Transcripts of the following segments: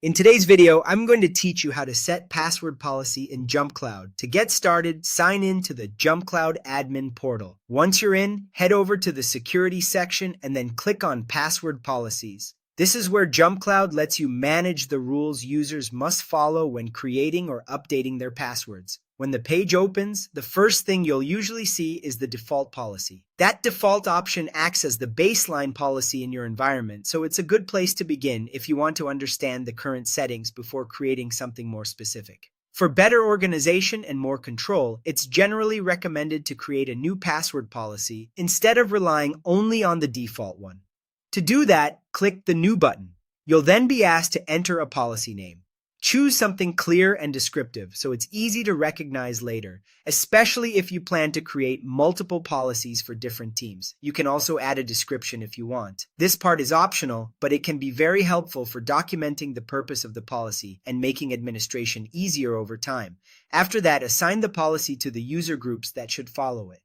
In today's video, I'm going to teach you how to set password policy in JumpCloud. To get started, sign in to the JumpCloud admin portal. Once you're in, head over to the security section and then click on password policies. This is where JumpCloud lets you manage the rules users must follow when creating or updating their passwords. When the page opens, the first thing you'll usually see is the default policy. That default option acts as the baseline policy in your environment, so it's a good place to begin if you want to understand the current settings before creating something more specific. For better organization and more control, it's generally recommended to create a new password policy instead of relying only on the default one. To do that, click the New button. You'll then be asked to enter a policy name. Choose something clear and descriptive so it's easy to recognize later, especially if you plan to create multiple policies for different teams. You can also add a description if you want. This part is optional, but it can be very helpful for documenting the purpose of the policy and making administration easier over time. After that, assign the policy to the user groups that should follow it.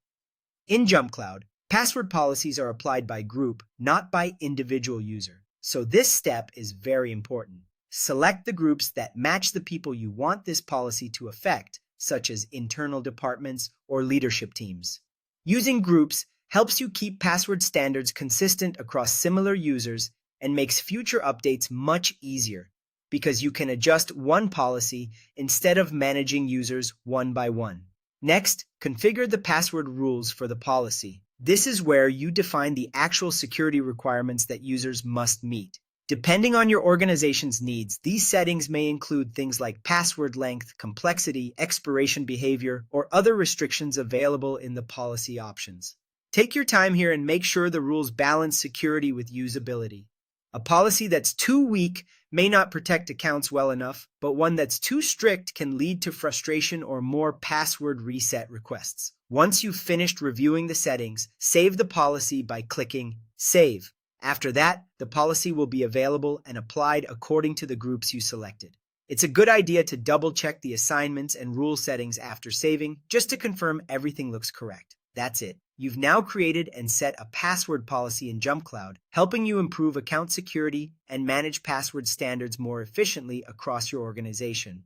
In JumpCloud, password policies are applied by group, not by individual user. So this step is very important. Select the groups that match the people you want this policy to affect, such as internal departments or leadership teams. Using groups helps you keep password standards consistent across similar users and makes future updates much easier because you can adjust one policy instead of managing users one by one. Next, configure the password rules for the policy. This is where you define the actual security requirements that users must meet. Depending on your organization's needs, these settings may include things like password length, complexity, expiration behavior, or other restrictions available in the policy options. Take your time here and make sure the rules balance security with usability. A policy that's too weak may not protect accounts well enough, but one that's too strict can lead to frustration or more password reset requests. Once you've finished reviewing the settings, save the policy by clicking Save. After that, the policy will be available and applied according to the groups you selected. It's a good idea to double-check the assignments and rule settings after saving, just to confirm everything looks correct. That's it. You've now created and set a password policy in JumpCloud, helping you improve account security and manage password standards more efficiently across your organization.